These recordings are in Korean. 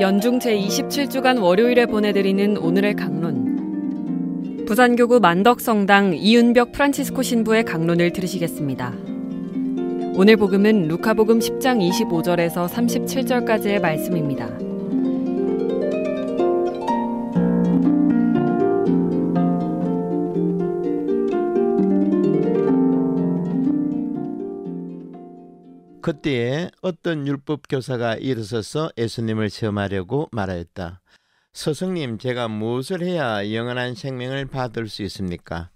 연중 제27주간 월요일에 보내드리는 오늘의 강론. 부산교구 만덕성당 이윤벽 프란치스코 신부의 강론을 들으시겠습니다. 오늘 복음은 루카복음 10장 25절에서 37절까지의 말씀입니다. 그때에 어떤 율법 교사가 일어서서 예수님을 시험하려고 말하였다. 스승님, 제가 무엇을 해야 영원한 생명을 받을 수 있습니까?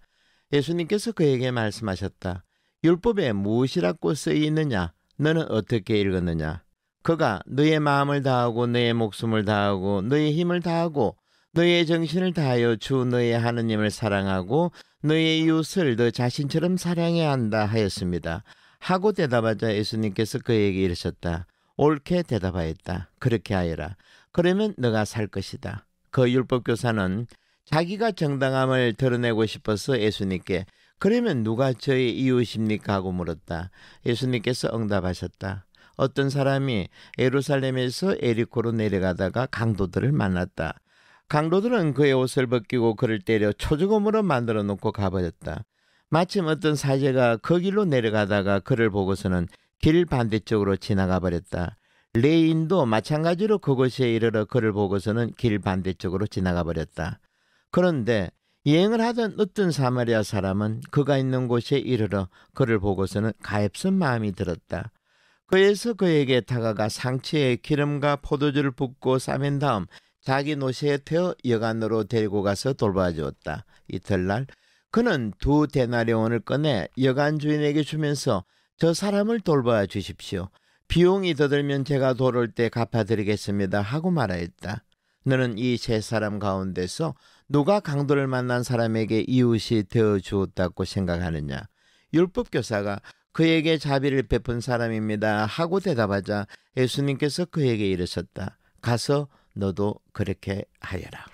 예수님께서 그에게 말씀하셨다. 율법에 무엇이라고 쓰여 있느냐? 너는 어떻게 읽었느냐? 그가 너의 마음을 다하고 너의 목숨을 다하고 너의 힘을 다하고 너의 정신을 다하여 주 너의 하느님을 사랑하고 너의 이웃을 너 자신처럼 사랑해야 한다 하였습니다. 하고 대답하자 예수님께서 그에게 이르셨다. 옳게 대답하였다. 그렇게 하여라. 그러면 너가 살 것이다. 그 율법교사는 자기가 정당함을 드러내고 싶어서 예수님께 그러면 누가 저의 이웃입니까? 하고 물었다. 예수님께서 응답하셨다. 어떤 사람이 예루살렘에서 에리코로 내려가다가 강도들을 만났다. 강도들은 그의 옷을 벗기고 그를 때려 초죽음으로 만들어 놓고 가버렸다. 마침 어떤 사제가 그 길로 내려가다가 그를 보고서는 길 반대쪽으로 지나가 버렸다. 레인도 마찬가지로 그곳에 이르러 그를 보고서는 길 반대쪽으로 지나가 버렸다. 그런데 여행을 하던 어떤 사마리아 사람은 그가 있는 곳에 이르러 그를 보고서는 가엾은 마음이 들었다. 그에서 그에게 다가가 상치에 기름과 포도주를 붓고 싸맨 다음 자기 노새에 태워 여관으로 데리고 가서 돌봐 주었다. 이튿날 그는 2데나리온을 꺼내 여관 주인에게 주면서 저 사람을 돌봐 주십시오. 비용이 더 들면 제가 돌올 때 갚아드리겠습니다 하고 말하였다. 너는 이 세 사람 가운데서 누가 강도를 만난 사람에게 이웃이 되어 주었다고 생각하느냐? 율법교사가 그에게 자비를 베푼 사람입니다 하고 대답하자 예수님께서 그에게 이르셨다. 가서 너도 그렇게 하여라.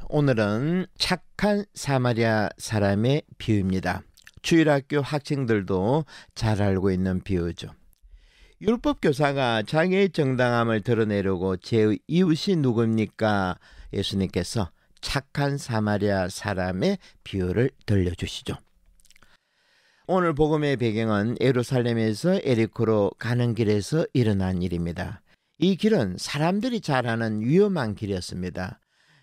오늘은 착한 사마리아 사람의 비유입니다. 주일학교 학생들도 잘 알고 있는 비유죠. 율법교사가 자기의 정당함을 드러내려고 제 이웃이 누굽니까? 예수님께서 착한 사마리아 사람의 비유를 들려주시죠. 오늘 복음의 배경은 예루살렘에서 에리코로 가는 길에서 일어난 일입니다. 이 길은 사람들이 잘 아는 위험한 길이었습니다.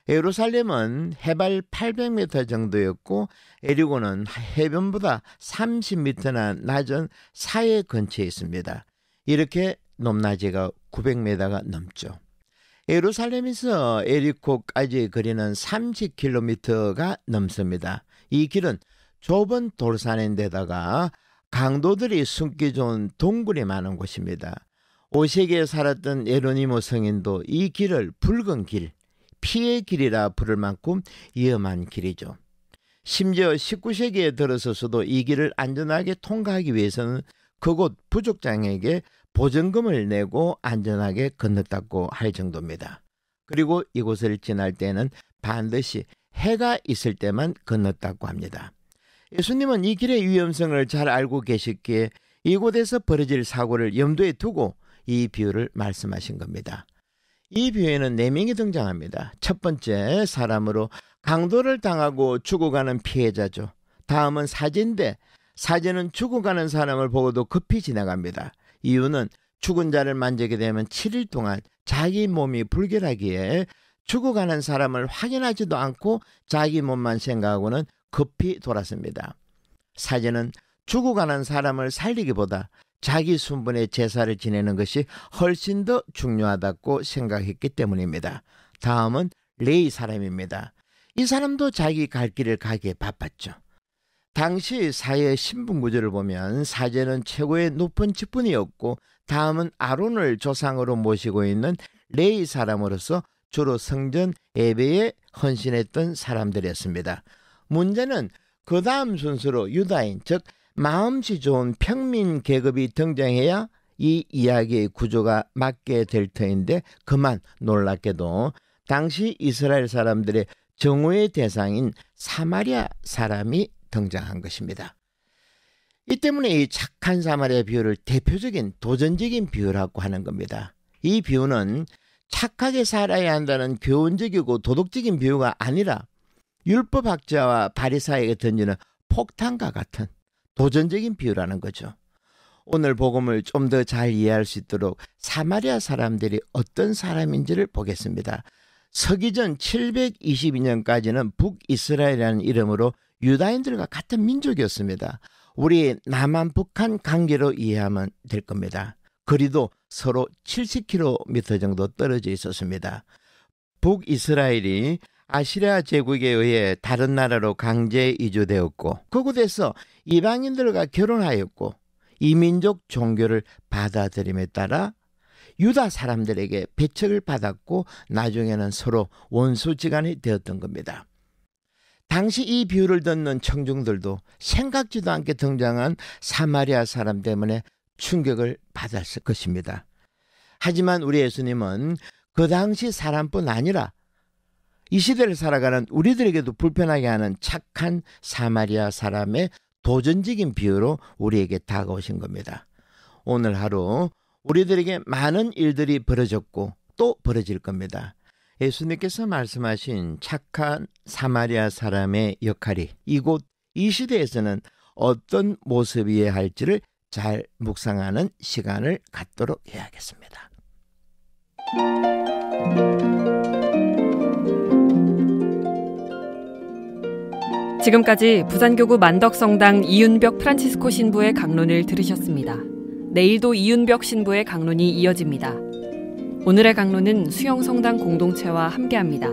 예루살렘은 해발 800m 정도였고 에리고는 해변보다 30m나 낮은 사해 근처에 있습니다. 이렇게 높낮이가 900m가 넘죠. 예루살렘에서 에리코까지 거리는 30km가 넘습니다. 이 길은 좁은 돌산인데다가 강도들이 숨기 좋은 동굴이 많은 곳입니다. 5세기에 살았던 예로니모 성인도 이 길을 붉은 길, 피의 길이라 부를 만큼 위험한 길이죠. 심지어 19세기에 들어서서도 이 길을 안전하게 통과하기 위해서는 그곳 부족장에게 보증금을 내고 안전하게 건넜다고 할 정도입니다. 그리고 이곳을 지날 때는 반드시 해가 있을 때만 건넜다고 합니다. 예수님은 이 길의 위험성을 잘 알고 계셨기에 이곳에서 벌어질 사고를 염두에 두고 이 비유를 말씀하신 겁니다. 이 비유에는 4명이 등장합니다. 첫 번째 사람으로 강도를 당하고 죽어가는 피해자죠. 다음은 사제인데 사제는 죽어가는 사람을 보고도 급히 지나갑니다. 이유는 죽은 자를 만지게 되면 7일 동안 자기 몸이 불결하기에 죽어가는 사람을 확인하지도 않고 자기 몸만 생각하고는 급히 돌았습니다. 사제는 죽어가는 사람을 살리기보다 자기 순분의 제사를 지내는 것이 훨씬 더 중요하다고 생각했기 때문입니다. 다음은 레위 사람입니다. 이 사람도 자기 갈 길을 가기에 바빴죠. 당시 사회 신분 구조를 보면 사제는 최고의 높은 직분이었고 다음은 아론을 조상으로 모시고 있는 레위 사람으로서 주로 성전 예배에 헌신했던 사람들이었습니다. 문제는 그 다음 순서로 유다인, 즉 마음씨 좋은 평민 계급이 등장해야 이 이야기의 구조가 맞게 될 터인데 그만 놀랍게도 당시 이스라엘 사람들의 정오의 대상인 사마리아 사람이 등장한 것입니다. 이 때문에 이 착한 사마리아 비유를 대표적인 도전적인 비유라고 하는 겁니다. 이 비유는 착하게 살아야 한다는 교훈적이고 도덕적인 비유가 아니라 율법학자와 바리사에게 던지는 폭탄과 같은 도전적인 비유라는 거죠. 오늘 복음을 좀 더 잘 이해할 수 있도록 사마리아 사람들이 어떤 사람인지를 보겠습니다. 서기전 722년까지는 북이스라엘이라는 이름으로 유다인들과 같은 민족이었습니다. 우리 남한 북한 관계로 이해하면 될 겁니다. 거리도 서로 70km 정도 떨어져 있었습니다. 북이스라엘이 아시리아 제국에 의해 다른 나라로 강제 이주되었고 그곳에서 이방인들과 결혼하였고 이민족 종교를 받아들임에 따라 유다 사람들에게 배척을 받았고 나중에는 서로 원수지간이 되었던 겁니다. 당시 이 비유를 듣는 청중들도 생각지도 않게 등장한 사마리아 사람 때문에 충격을 받았을 것입니다. 하지만 우리 예수님은 그 당시 사람뿐 아니라 이 시대를 살아가는 우리들에게도 불편하게 하는 착한 사마리아 사람의 도전적인 비유로 우리에게 다가오신 겁니다. 오늘 하루 우리들에게 많은 일들이 벌어졌고 또 벌어질 겁니다. 예수님께서 말씀하신 착한 사마리아 사람의 역할이 이곳 이 시대에서는 어떤 모습이어야 할지를 잘 묵상하는 시간을 갖도록 해야겠습니다. 지금까지 부산교구 만덕성당 이윤벽 프란치스코 신부의 강론을 들으셨습니다. 내일도 이윤벽 신부의 강론이 이어집니다. 오늘의 강론은 수영성당 공동체와 함께합니다.